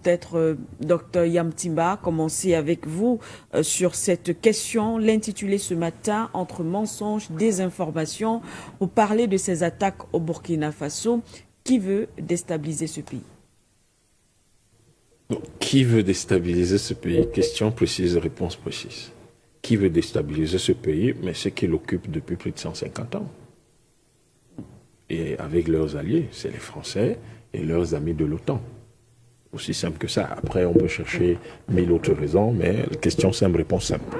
peut-être, Dr Yamtimba, commencer avec vous sur cette question, l'intituler ce matin, entre mensonges, désinformation, pour parler de ces attaques au Burkina Faso. Qui veut déstabiliser ce pays? Qui veut déstabiliser ce pays? Question précise, réponse précise. Qui veut déstabiliser ce pays? Mais ceux qui l'occupent depuis plus de 150 ans. Et avec leurs alliés, c'est les Français et leurs amis de l'OTAN. Aussi simple que ça. Après, on peut chercher 1000 autres raisons, mais question simple, réponse simple.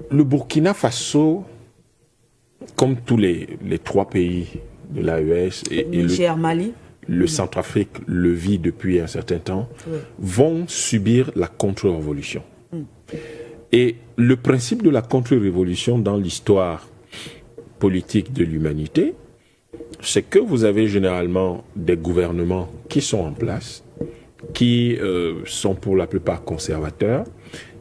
Le Burkina Faso, comme tous les trois pays de l'AES et Niger, Mali, le Centrafrique le vit depuis un certain temps, vont subir la contre-révolution. Et le principe de la contre-révolution dans l'histoire politique de l'humanité, c'est que vous avez généralement des gouvernements qui sont en place, qui sont pour la plupart conservateurs,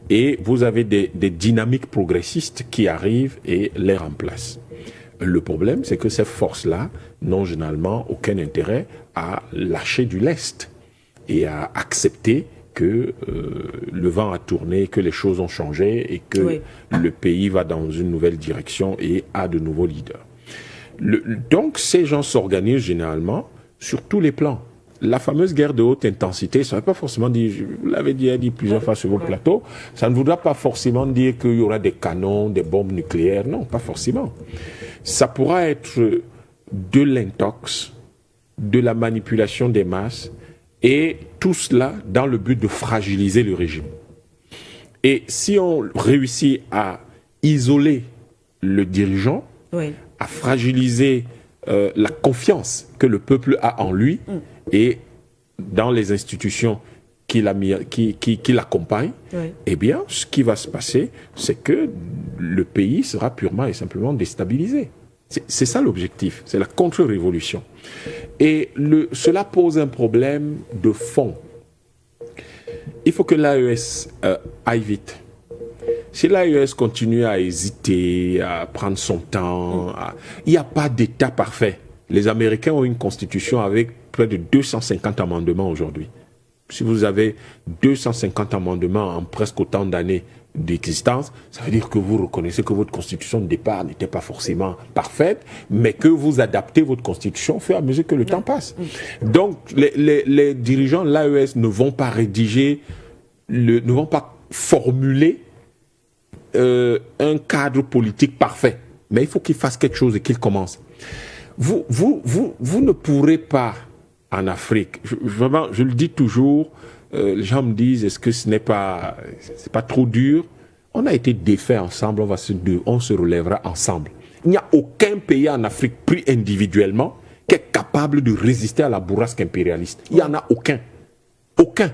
et vous avez des dynamiques progressistes qui arrivent et les remplacent. Le problème, c'est que ces forces-là n'ont généralement aucun intérêt à lâcher du lest et à accepter que le vent a tourné, que les choses ont changé et que le pays va dans une nouvelle direction et a de nouveaux leaders. Donc, ces gens s'organisent généralement sur tous les plans. La fameuse guerre de haute intensité, ça ne veut pas forcément dire, je vous l'avez dit plusieurs fois sur votre plateau, ça ne voudra pas forcément dire qu'il y aura des canons, des bombes nucléaires, non, pas forcément. Ça pourra être de l'intox, de la manipulation des masses, et tout cela dans le but de fragiliser le régime. Et si on réussit à isoler le dirigeant, à fragiliser la confiance que le peuple a en lui et dans les institutions qui l'accompagnent, eh bien, ce qui va se passer, c'est que le pays sera purement et simplement déstabilisé. C'est ça l'objectif, c'est la contre-révolution. Et cela pose un problème de fond. Il faut que l'AES aille vite. Si l'AES continue à hésiter, à prendre son temps, il n'y a pas d'État parfait. Les Américains ont une constitution avec près de 250 amendements aujourd'hui. Si vous avez 250 amendements en presque autant d'années d'existence, ça veut dire que vous reconnaissez que votre constitution de départ n'était pas forcément parfaite, mais que vous adaptez votre constitution au fur et à mesure que le temps passe. Donc, les dirigeants de l'AES ne vont pas rédiger, ne vont pas formuler un cadre politique parfait. Mais il faut qu'ils fassent quelque chose et qu'ils commencent. Vous ne pourrez pas, en Afrique, vraiment, je le dis toujours, les gens me disent, est-ce que ce n'est pas, c'est pas trop dur? On a été défaits ensemble, on se relèvera ensemble. Il n'y a aucun pays en Afrique pris individuellement qui est capable de résister à la bourrasque impérialiste. Il n'y en a aucun. Aucun.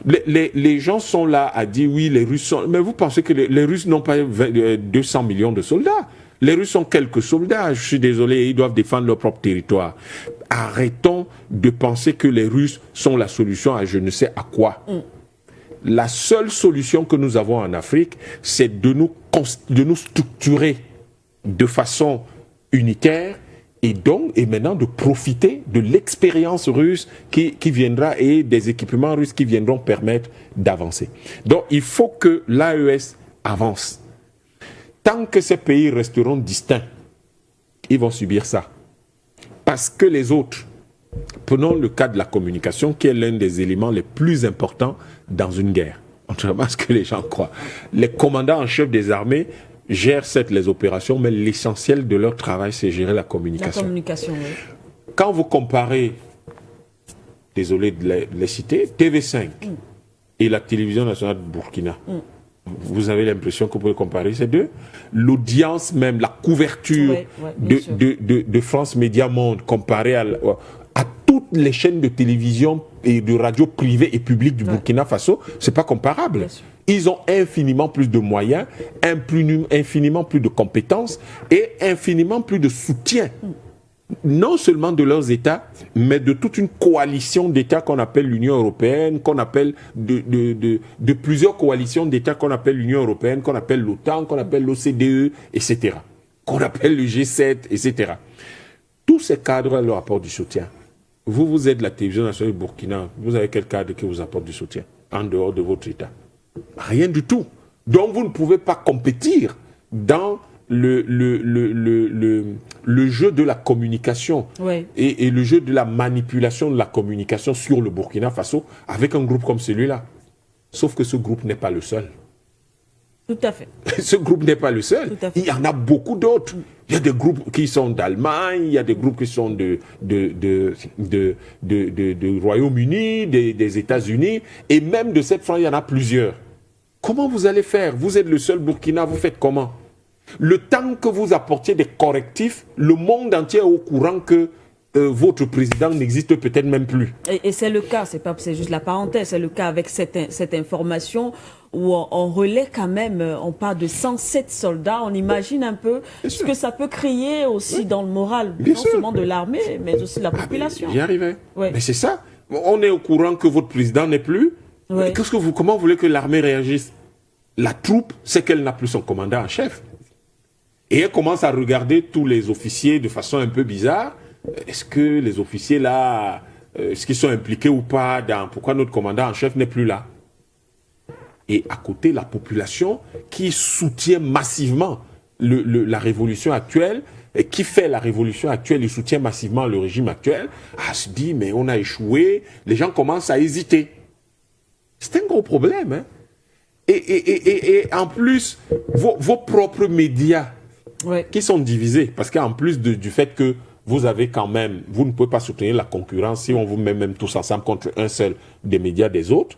Les gens sont là à dire, oui, les Russes sont... Mais vous pensez que les Russes n'ont pas 200 millions de soldats? Les Russes sont quelques soldats, je suis désolé, ils doivent défendre leur propre territoire. Arrêtons de penser que les Russes sont la solution à je ne sais à quoi. La seule solution que nous avons en Afrique, c'est de nous structurer de façon unitaire et maintenant de profiter de l'expérience russe qui viendra et des équipements russes qui viendront permettre d'avancer. Donc il faut que l'AES avance. Tant que ces pays resteront distincts, ils vont subir ça. Parce que les autres, prenons le cas de la communication, qui est l'un des éléments les plus importants dans une guerre, contrairement à ce que les gens croient. Les commandants en chef des armées gèrent certes les opérations, mais l'essentiel de leur travail, c'est gérer la communication. La communication, oui. Quand vous comparez, désolé de les citer, TV5 et la télévision nationale de Burkina, vous avez l'impression que vous pouvez comparer ces deux. L'audience même, la couverture de France Média Monde comparée à toutes les chaînes de télévision et de radio privées et publiques du Burkina Faso, c'est pas comparable. Ils ont infiniment plus de moyens, infiniment plus de compétences et infiniment plus de soutien. Non seulement de leurs États, mais de toute une coalition d'États qu'on appelle l'Union européenne, qu'on appelle de plusieurs coalitions d'États qu'on appelle l'Union européenne, qu'on appelle l'OTAN, qu'on appelle l'OCDE, etc. Qu'on appelle le G7, etc. Tous ces cadres leur apportent du soutien. vous êtes la télévision nationale du Burkina, vous avez quel cadre qui vous apporte du soutien en dehors de votre État? Rien du tout. Donc vous ne pouvez pas compétir dans le jeu de la communication et le jeu de la manipulation de la communication sur le Burkina Faso avec un groupe comme celui-là. Sauf que ce groupe n'est pas le seul. Tout à fait. Ce groupe n'est pas le seul. Il y en a beaucoup d'autres. Il y a des groupes qui sont d'Allemagne, il y a des groupes qui sont de Royaume-Uni, des États-Unis, et même de cette France, il y en a plusieurs. Comment vous allez faire? Vous êtes le seul Burkina, vous faites comment? Le temps que vous apportiez des correctifs, le monde entier est au courant que votre président n'existe peut-être même plus. Et c'est le cas, c'est juste la parenthèse, c'est le cas avec cette information où on relaie quand même, on parle de 107 soldats, on imagine un peu ce que ça peut créer aussi dans le moral, non seulement de l'armée, mais aussi de la population. J'y arrivais. Mais c'est ça, on est au courant que votre président n'est plus. Comment vous voulez que l'armée réagisse? La troupe, c'est qu'elle n'a plus son commandant en chef. Et elle commence à regarder tous les officiers de façon un peu bizarre. Est-ce que les officiers là, est-ce qu'ils sont impliqués ou pas dans pourquoi notre commandant en chef n'est plus là? Et à côté, la population qui soutient massivement la révolution actuelle, et qui fait la révolution actuelle et soutient massivement le régime actuel, se dit mais on a échoué, les gens commencent à hésiter. C'est un gros problème. Hein? Et en plus, vos propres médias qui sont divisés, parce qu'en plus du fait que vous avez quand même, vous ne pouvez pas soutenir la concurrence si on vous met même tous ensemble contre un seul des médias des autres.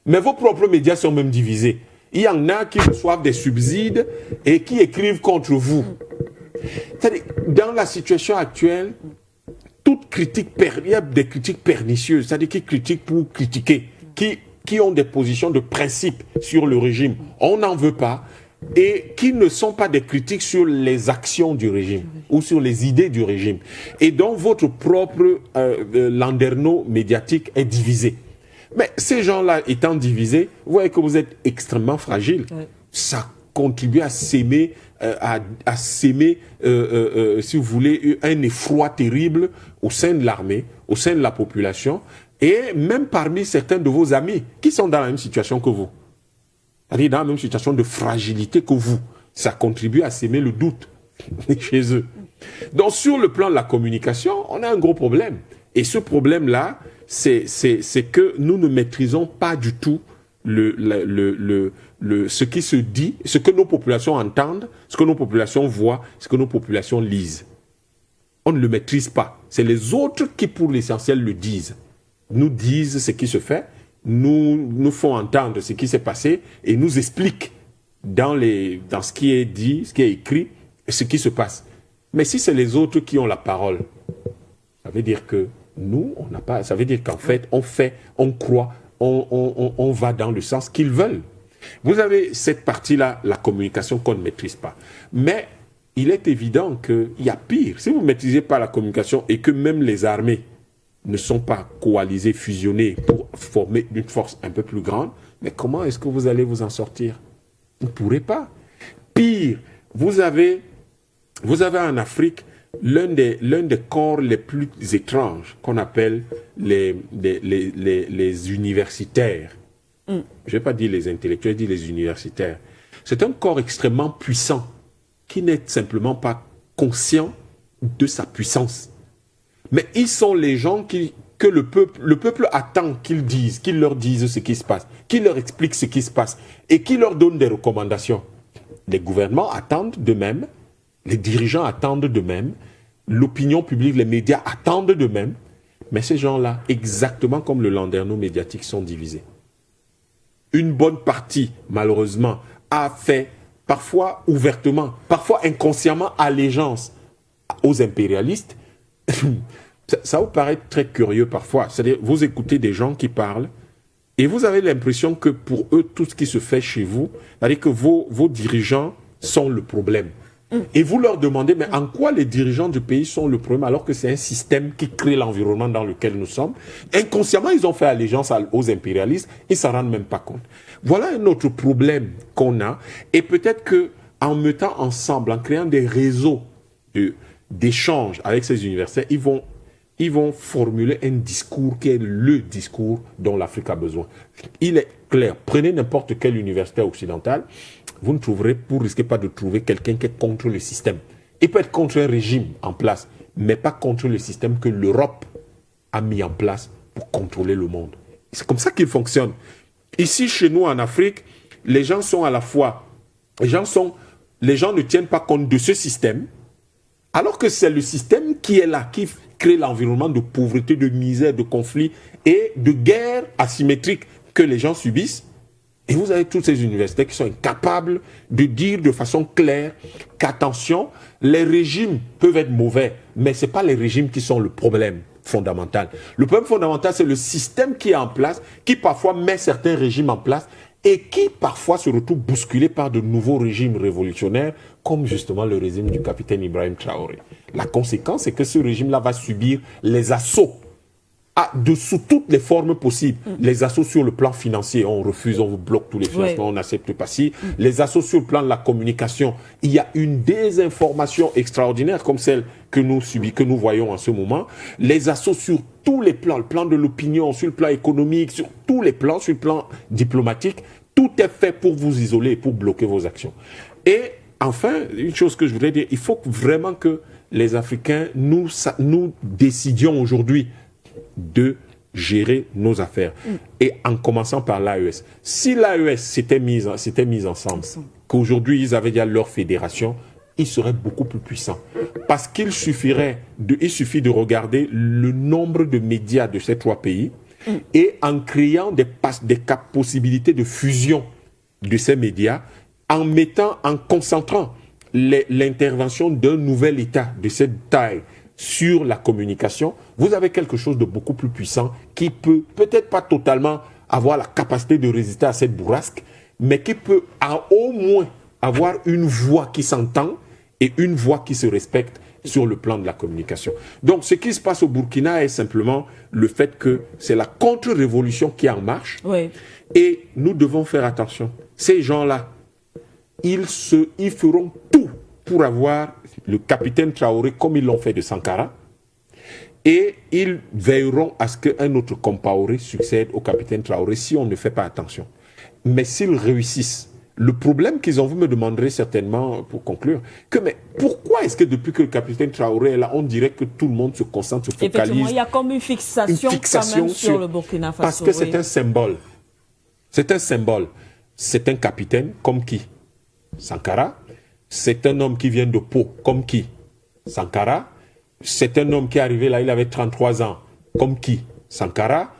Mais vos propres médias sont même divisés. Il y en a qui reçoivent des subsides et qui écrivent contre vous. C'est-à-dire, dans la situation actuelle, toute critique, il y a des critiques pernicieuses, c'est-à-dire qui critiquent pour critiquer, qui ont des positions de principe sur le régime. On n'en veut pas. Et qui ne sont pas des critiques sur les actions du régime ou sur les idées du régime. Et donc votre propre landerneau médiatique est divisé. Mais ces gens-là étant divisés, vous voyez que vous êtes extrêmement fragile. Ça contribue à s'aimer, si vous voulez, un effroi terrible au sein de l'armée, au sein de la population, et même parmi certains de vos amis qui sont dans la même situation que vous. C'est-à-dire dans la même situation de fragilité que vous. Ça contribue à s'aimer le doute chez eux. Donc sur le plan de la communication, on a un gros problème. Et ce problème-là, c'est que nous ne maîtrisons pas du tout ce qui se dit, ce que nos populations entendent, ce que nos populations voient, ce que nos populations lisent. On ne le maîtrise pas. C'est les autres qui, pour l'essentiel, le disent. Nous disent ce qui se fait, nous font entendre ce qui s'est passé et nous expliquent dans ce qui est dit, ce qui est écrit, ce qui se passe. Mais si c'est les autres qui ont la parole, ça veut dire que nous, on n'a pas... Ça veut dire qu'en fait, on croit, on va dans le sens qu'ils veulent. Vous avez cette partie-là, la communication qu'on ne maîtrise pas. Mais il est évident qu'il y a pire. Si vous ne maîtrisez pas la communication et que même les armées ne sont pas coalisées, fusionnées pour former une force un peu plus grande, mais comment est-ce que vous allez vous en sortir? Vous ne pourrez pas. Pire, vous avez en Afrique l'un des corps les plus étranges qu'on appelle les universitaires. Je ne vais pas dire les intellectuels, je dis les universitaires. C'est un corps extrêmement puissant qui n'est simplement pas conscient de sa puissance. Mais ils sont les gens que le peuple attend qu'ils leur disent ce qui se passe, qu'ils leur expliquent ce qui se passe et qu'ils leur donnent des recommandations. Les gouvernements attendent de même, les dirigeants attendent de même, l'opinion publique, les médias attendent de même, mais ces gens-là, exactement comme le landerneau médiatique, sont divisés. Une bonne partie, malheureusement, a fait, parfois ouvertement, parfois inconsciemment, allégeance aux impérialistes. Ça vous paraît très curieux parfois. C'est-à-dire, vous écoutez des gens qui parlent et vous avez l'impression que pour eux, tout ce qui se fait chez vous, c'est-à-dire que vos dirigeants sont le problème. Et vous leur demandez, mais en quoi les dirigeants du pays sont le problème alors que c'est un système qui crée l'environnement dans lequel nous sommes? Inconsciemment, ils ont fait allégeance aux impérialistes, ils ne s'en rendent même pas compte. Voilà un autre problème qu'on a. Et peut-être qu'en mettant ensemble, en créant des réseaux d'échanges avec ces universitaires, ils ils vont formuler un discours qui est le discours dont l'Afrique a besoin. Il est clair, prenez n'importe quelle université occidentale, vous ne trouverez, vous ne risquez pas de trouver quelqu'un qui est contre le système. Il peut être contre un régime en place, mais pas contre le système que l'Europe a mis en place pour contrôler le monde. C'est comme ça qu'il fonctionne. Ici, chez nous, en Afrique, les gens sont à la fois... Les gens ne tiennent pas compte de ce système, alors que c'est le système qui est là, qui crée l'environnement de pauvreté, de misère, de conflit et de guerre asymétrique que les gens subissent. Et vous avez toutes ces universités qui sont incapables de dire de façon claire qu'attention, les régimes peuvent être mauvais, mais ce n'est pas les régimes qui sont le problème fondamental. Le problème fondamental, c'est le système qui est en place, qui parfois met certains régimes en place et qui parfois se retrouve bousculé par de nouveaux régimes révolutionnaires, comme justement le régime du capitaine Ibrahim Traoré. La conséquence, c'est que ce régime-là va subir les assauts sous toutes les formes possibles. Les assauts sur le plan financier, on refuse, on vous bloque tous les financements, on n'accepte pas si. Les assauts sur le plan de la communication, il y a une désinformation extraordinaire comme celle que nous voyons en ce moment. Les assauts sur tous les plans, le plan de l'opinion, sur le plan économique, sur tous les plans, sur le plan diplomatique, tout est fait pour vous isoler, pour bloquer vos actions. Et enfin, une chose que je voudrais dire, il faut vraiment que les Africains, nous décidions aujourd'hui de gérer nos affaires. Et en commençant par l'AES. Si l'AES s'était mise ensemble, qu'aujourd'hui ils avaient déjà leur fédération, ils seraient beaucoup plus puissants. Parce qu'il suffit de regarder le nombre de médias de ces trois pays et en créant des possibilités de fusion de ces médias, en concentrant l'intervention d'un nouvel État de cette taille sur la communication, vous avez quelque chose de beaucoup plus puissant qui peut, peut-être pas totalement avoir la capacité de résister à cette bourrasque, mais qui peut au moins avoir une voix qui s'entend et une voix qui se respecte sur le plan de la communication. Donc, ce qui se passe au Burkina est simplement le fait que c'est la contre-révolution qui est en marche. Oui. Et nous devons faire attention. Ces gens-là, ils feront tout pour avoir le capitaine Traoré comme ils l'ont fait de Sankara. Et ils veilleront à ce qu'un autre Compaoré succède au capitaine Traoré si on ne fait pas attention. Mais s'ils réussissent, le problème qu'ils ont, vous me demanderez certainement, pour conclure, mais pourquoi est-ce que depuis que le capitaine Traoré est là, on dirait que tout le monde se concentre, se focalise? Effectivement, il y a comme une fixation quand même sur le Burkina Faso. Parce que c'est un symbole. C'est un symbole. C'est un capitaine comme qui? Sankara. C'est un homme qui vient de Pau comme qui? Sankara. C'est un homme qui est arrivé là, il avait 33 ans comme qui? Sankara.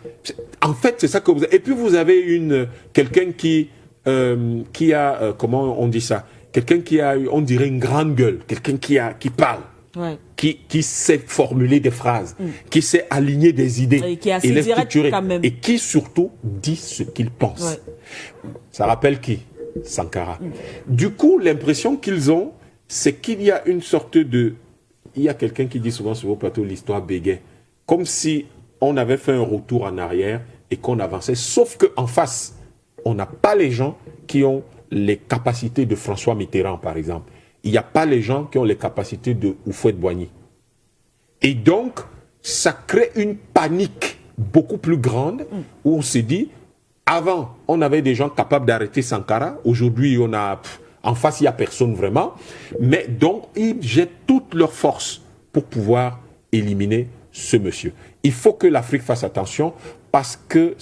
En fait, c'est ça que vous avez. Et puis vous avez quelqu'un qui a, comment on dit ça, quelqu'un qui a, on dirait une grande gueule, quelqu'un qui parle, ouais. qui sait formuler des phrases, qui sait aligner des idées, et qui est assez direct quand même, et qui surtout dit ce qu'il pense. Ouais. Ça rappelle qui? Sankara. Du coup, l'impression qu'ils ont, c'est qu'il y a une sorte de, il y a quelqu'un qui dit souvent sur vos plateaux l'histoire bégaie, comme si on avait fait un retour en arrière et qu'on avançait, sauf qu'en face, on n'a pas les gens qui ont les capacités de François Mitterrand, par exemple. Il n'y a pas les gens qui ont les capacités de Houphouët-Boigny. Et donc, ça crée une panique beaucoup plus grande où on se dit, avant, on avait des gens capables d'arrêter Sankara. Aujourd'hui, en face, il n'y a personne vraiment. Mais donc, ils jettent toutes leurs forces pour pouvoir éliminer ce monsieur. Il faut que l'Afrique fasse attention parce que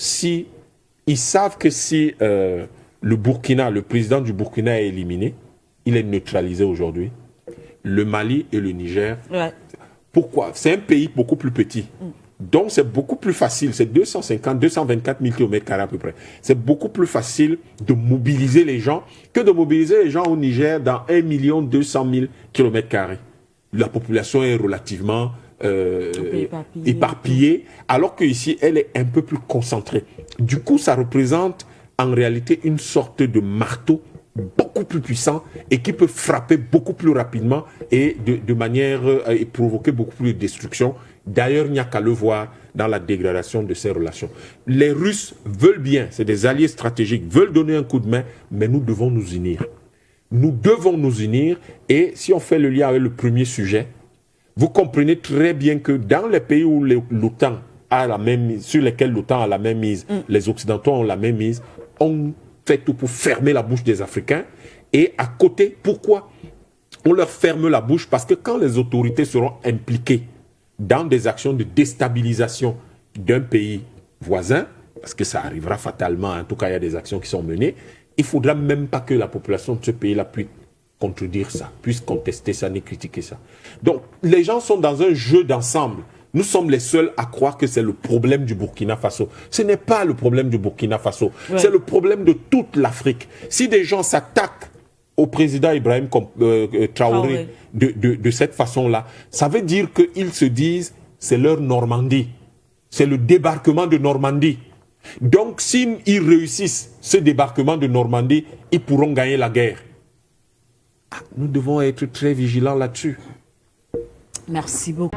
ils savent que si le président du Burkina est éliminé, il est neutralisé aujourd'hui. Le Mali et le Niger. Ouais. Pourquoi? C'est un pays beaucoup plus petit. Donc c'est beaucoup plus facile. C'est 224 000 km² à peu près. C'est beaucoup plus facile de mobiliser les gens que de mobiliser les gens au Niger dans 1 200 000 km². La population est relativement éparpillée, alors qu'ici, elle est un peu plus concentrée. Du coup, ça représente en réalité une sorte de marteau beaucoup plus puissant et qui peut frapper beaucoup plus rapidement et de manière et provoquer beaucoup plus de destruction. D'ailleurs, il n'y a qu'à le voir dans la dégradation de ces relations. Les Russes veulent bien, c'est des alliés stratégiques, veulent donner un coup de main, mais nous devons nous unir. Nous devons nous unir et si on fait le lien avec le premier sujet, vous comprenez très bien que dans les pays où l'OTAN a la même mise, sur lesquels l'OTAN a la même mise, les Occidentaux ont la même mise, on fait tout pour fermer la bouche des Africains. Et à côté, pourquoi on leur ferme la bouche? Parce que quand les autorités seront impliquées dans des actions de déstabilisation d'un pays voisin, parce que ça arrivera fatalement, en tout cas il y a des actions qui sont menées, il ne faudra même pas que la population de ce pays-là puisse contredire ça, puisse contester ça, ni critiquer ça. Donc les gens sont dans un jeu d'ensemble. Nous sommes les seuls à croire que c'est le problème du Burkina Faso. Ce n'est pas le problème du Burkina Faso, c'est le problème de toute l'Afrique. Si des gens s'attaquent au président Ibrahim Traoré de cette façon-là, ça veut dire qu'ils se disent c'est leur Normandie, c'est le débarquement de Normandie. Donc s'ils réussissent ce débarquement de Normandie, ils pourront gagner la guerre. Nous devons être très vigilants là-dessus. Merci beaucoup.